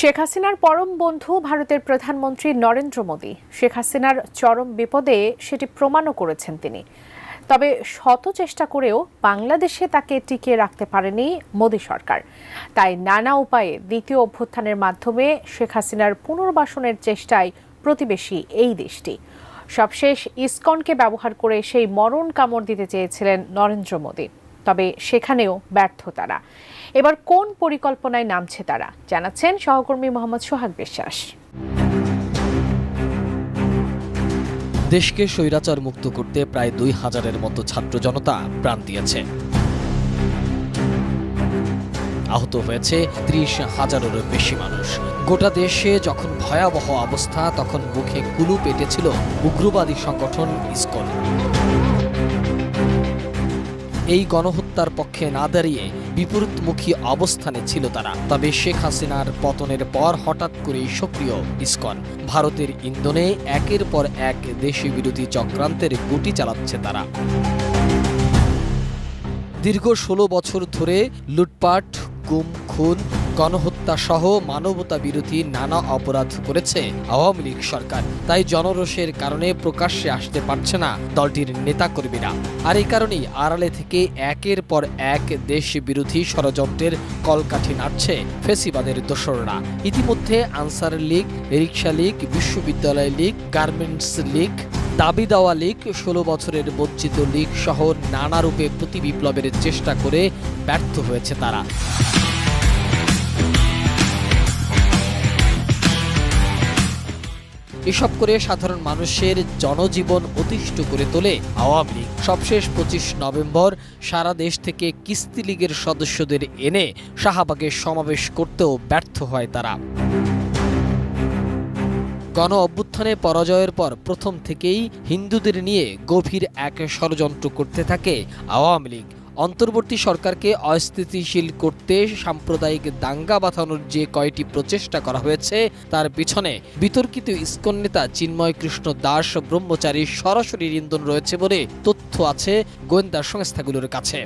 শেখ হাসিনার পরম বন্ধু ভারতের প্রধানমন্ত্রী নরেন্দ্র মোদী শেখ হাসিনার চরম বিপদে সেটি প্রমাণও করেছেন তিনি। তবে শত চেষ্টা করেও বাংলাদেশে তাকে টিকিয়ে রাখতে পারেনি মোদী সরকার। তাই নানা উপায়ে দ্বিতীয় অভ্যুত্থানের মাধ্যমে শেখ হাসিনার পুনর্বাসনের চেষ্টায় প্রতিবেশী এই দেশটি। সবশেষ ইসকনকে ব্যবহার করে সেই মরণ কামড় দিতে চেয়েছিলেন নরেন্দ্র মোদী, তবে সেখানেও ব্যর্থ তারা। এবার কোন পরিকল্পনায় নামছে তারা, জানাচ্ছেন সহকর্মী মোহাম্মদ সোহাগ বিশ্বাস। দেশকে স্বৈরাচার মুক্ত করতে প্রায় ২,০০০-এর মতো ছাত্র জনতা প্রাণ দিয়েছে। আহত হয়েছে ৩০,০০০-এরও বেশি মানুষ। গোটা দেশে যখন ভয়াবহ অবস্থা, তখন মুখে কুলু পেটেছিল উগ্রবাদী সংগঠন ইসকন। এই গণহত্যার পক্ষে না দাঁড়িয়ে বিপরীতমুখী অবস্থানে ছিল তারা। তবে শেখ হাসিনার পতনের পর হঠাৎ করেই সক্রিয় ইসকন। ভারতের ইন্ধনে একের পর এক দেশি বিরোধী চক্রান্তের গুটি চালাচ্ছে তারা। দীর্ঘ ১৬ বছর ধরে লুটপাট, গুম, খুন, গণহত্যা সহ মানবতা বিরোধী নানা অপরাধ করেছে আওয়ামী লীগ সরকার। তাই জনরোষের কারণে প্রকাশ্যে আসতে পারছে না দলটির নেতাকর্মীরা। আর এই কারণেই আড়ালে থেকে একের পর এক দেশ বিরোধী ষড়যন্ত্রের কলকাঠি নাড়ছে ফেসিবাদের দোসররা। ইতিমধ্যে আনসার লীগ, রিকশা লীগ, বিশ্ববিদ্যালয় লীগ, গার্মেন্টস লীগ, দাবি দেওয়া লীগ, ১৬ বছরের বঞ্চিত লীগ সহ নানা রূপে প্রতি বিপ্লবের চেষ্টা করে ব্যর্থ হয়েছে তারা। এসব করে সাধারণ মানুষের জনজীবন অতিষ্ঠ করে তোলে আওয়ামী লীগ। সবশেষ ২৫ নভেম্বর সারা দেশ থেকে কিস্তি লীগের সদস্যদের এনে শাহবাগে সমাবেশ করতেও ব্যর্থ হয় তারা। গণ অভ্যুত্থানে পরাজয়ের পর প্রথম থেকেই হিন্দুদের নিয়ে গভীর এক ষড়যন্ত্র করতে থাকে আওয়ামী লীগ। অন্তর্বর্তী সরকারকে অস্থিতিশীল করতে সাম্প্রদায়িক দাঙ্গা বাঁধানোর যে কয়টি প্রচেষ্টা করা হয়েছে, তার পিছনে বিতর্কিত ইসকন নেতা চিন্ময় কৃষ্ণ দাস ব্রহ্মচারীর সরাসরি ইন্ধন রয়েছে বলে তথ্য আছে গোয়েন্দা সংস্থাগুলোর কাছে।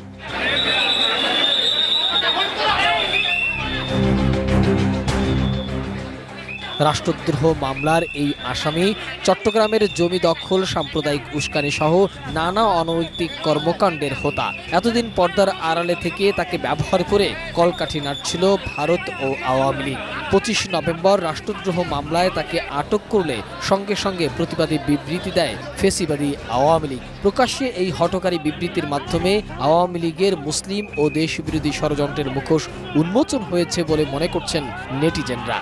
রাষ্ট্রদ্রোহ মামলার এই আসামি চট্টগ্রামের জমি দখল, সাম্প্রদায়িক উস্কানি সহ নানা অনৈতিক কর্মকাণ্ডের হোতা। এতদিন পর্দার আড়ালে থেকে তাকে ব্যবহার করে কলকাঠি নাড়ছিল ভারত ও আওয়ামী লীগ। ২৫ নভেম্বর রাষ্ট্রদ্রোহ মামলায় তাকে আটক করলে সঙ্গে সঙ্গে প্রতিবাদী বিবৃতি দেয় ফেসিবাদী আওয়ামী লীগ। প্রকাশ্যে এই হঠকারী বিবৃতির মাধ্যমে আওয়ামী লীগের মুসলিম ও দেশবিরোধী ষড়যন্ত্রের মুখোশ উন্মোচন হয়েছে বলে মনে করছেন নেটিজেনরা।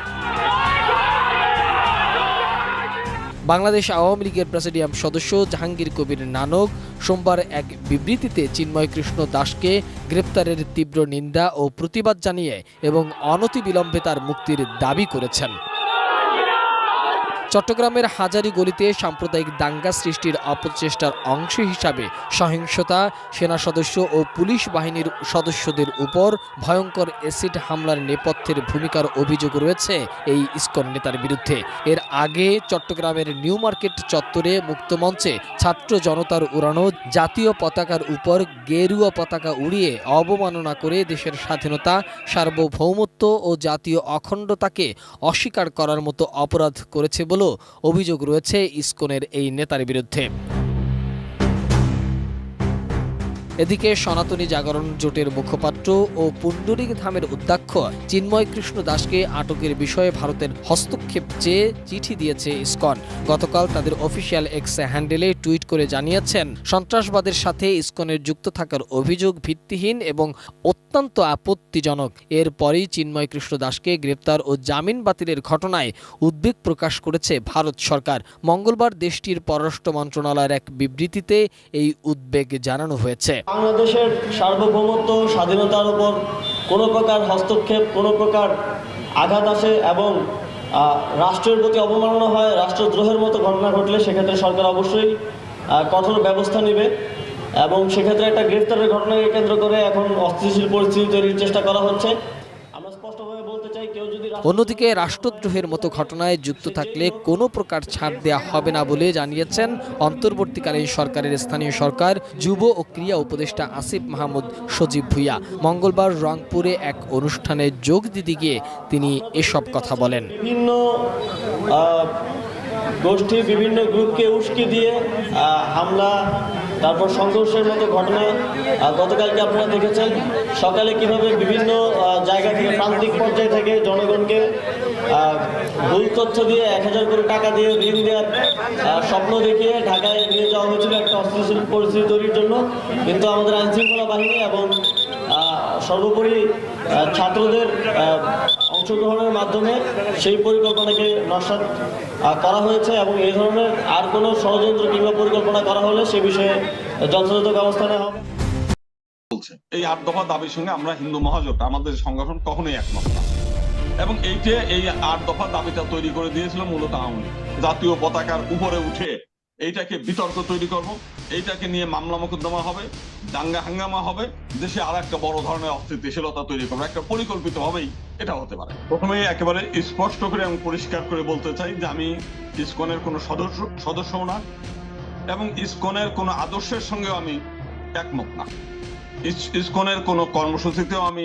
বাংলাদেশ আওয়ামী লীগের প্রেসিডিয়াম সদস্য জাহাঙ্গীর কবির নানক সোমবার এক বিবৃতিতে চিন্ময় কৃষ্ণ দাসকে গ্রেপ্তারের তীব্র নিন্দা ও প্রতিবাদ জানিয়ে এবং অনতিবিলম্বে তার মুক্তির দাবি করেছেন। চট্টগ্রামের হাজারী গলিতে সাম্প্রদায়িক দাঙ্গা সৃষ্টির অপচেষ্টার অংশ হিসাবে সহিংসতা, সেনা সদস্য ও পুলিশ বাহিনীর সদস্যদের উপর ভয়ঙ্কর অ্যাসিড হামলার নেপথ্যের ভূমিকার অভিযোগ রয়েছে এই ইসকন নেতার বিরুদ্ধে। এর আগে চট্টগ্রামের নিউ মার্কেট চত্বরে মুক্তমঞ্চে ছাত্র জনতার উড়ানো জাতীয় পতাকার উপর গেরুয়া পতাকা উড়িয়ে অবমাননা করে দেশের স্বাধীনতা, সার্বভৌমত্ব ও জাতীয় অখণ্ডতাকে অস্বীকার করার মতো অপরাধ করেছে বলেও অভিযোগ রয়েছে ইসকনের এই নেতার বিরুদ্ধে। এদিকে সনাতনী জাগরণ জোটের মুখপাত্র ও পুণ্ডরিক ধামের অধ্যক্ষ চিন্ময় কৃষ্ণ দাসকে আটকের বিষয়ে ভারতের হস্তক্ষেপ চেয়ে চিঠি দিয়েছে ইসকন। গতকাল তাদের অফিসিয়াল এক্স হ্যান্ডেলে টুইট করে জানিয়েছেন, সন্ত্রাসবাদের সাথে ইসকনের যুক্ত থাকার অভিযোগ ভিত্তিহীন এবং অত্যন্ত আপত্তিজনক। এরপরই চিন্ময় কৃষ্ণ দাসকে গ্রেপ্তার ও জামিন বাতিলের ঘটনায় উদ্বেগ প্রকাশ করেছে ভারত সরকার। মঙ্গলবার দেশটির পররাষ্ট্র মন্ত্রণালয়ের এক বিবৃতিতে এই উদ্বেগ জানানো হয়েছে। বাংলাদেশের সার্বভৌমত্ব, স্বাধীনতার উপর কোনো প্রকার হস্তক্ষেপ, কোনো প্রকার আঘাত আসে এবং রাষ্ট্রের প্রতি অবমাননা হয়, রাষ্ট্রদ্রোহের মতো ঘটনা ঘটলে সেক্ষেত্রে সরকার অবশ্যই কঠোর ব্যবস্থা নেবে এবং সেক্ষেত্রে একটা গ্রেফতারের ঘটনাকে কেন্দ্র করে এখন অস্থিতিশীল পরিস্থিতি তৈরির চেষ্টা করা হচ্ছে। আমরা স্পষ্টভাবে বলতে চাই, কেউ যদি অন্যদিকে রাষ্ট্রদ্রোহের মতো ঘটনায় যুক্ত থাকলে কোনো প্রকার ছাড় দেয়া হবে না বলে জানিয়েছেন অন্তর্বর্তীকালীন সরকারের স্থানীয় সরকার যুব ও ক্রীড়া উপদেষ্টা আসিফ মাহমুদ সজীব ভুঁইয়া। মঙ্গলবার রংপুরে এক অনুষ্ঠানে যোগ দিতে গিয়ে তিনি এসব কথা বলেন। বিভিন্ন গোষ্ঠী বিভিন্ন গ্রুপকে উস্কে দিয়ে হামলা, তারপর সংঘর্ষের মতো ঘটনা গতকালকে আপনারা দেখেছেন। সকালে কিভাবে বিভিন্ন জায়গা থেকে, প্রান্তিক পর্যায় থেকে জনগণকে ভুল তথ্য দিয়ে 1000 করে টাকা দিয়ে ঋণ দেওয়ার স্বপ্ন দেখিয়ে ঢাকায় নিয়ে যাওয়া হয়েছিল একটা অস্থিতিশীল পরিস্থিতি তৈরির জন্য। কিন্তু আমাদের আইনশৃঙ্খলা বাহিনী এবং সর্বোপরি ছাত্রদের অংশগ্রহণের মাধ্যমে সেই পরিকল্পনাকে নস্যাৎ করা হয়েছে এবং এই ধরনের আর কোনো ষড়যন্ত্র কিংবা পরিকল্পনা করা হলে সে বিষয়ে যথাযথ ব্যবস্থা নেওয়া হবে। এই 8 দফা দাবির সঙ্গে আমরা হিন্দু মহাজোট, আমাদের সংগঠন কখনোই একমত না। এবং এই 8 দফা দাবিটা তৈরি করে দিয়েছিল মূলত আওয়ামী লীগ। জাতীয় পতাকার উপরে উঠে এইটাকে বিতর্ক তৈরি করব, এইটাকে নিয়ে মামলা মোকদ্দমা হবে, দাঙ্গা হাঙ্গামা হবে, দেশে আর একটা বড় ধরনের অস্থিতিশীলতা তৈরি করবো, একটা পরিকল্পিত ভাবেই এটা হতে পারে। প্রথমে একেবারে স্পষ্ট করে এবং পরিষ্কার করে বলতে চাই যে আমি ইসকনের কোনো সদস্যও না এবং ইসকনের কোনো আদর্শের সঙ্গেও আমি একমত না। ইসকনের কোনো কর্মসূচিতেও আমি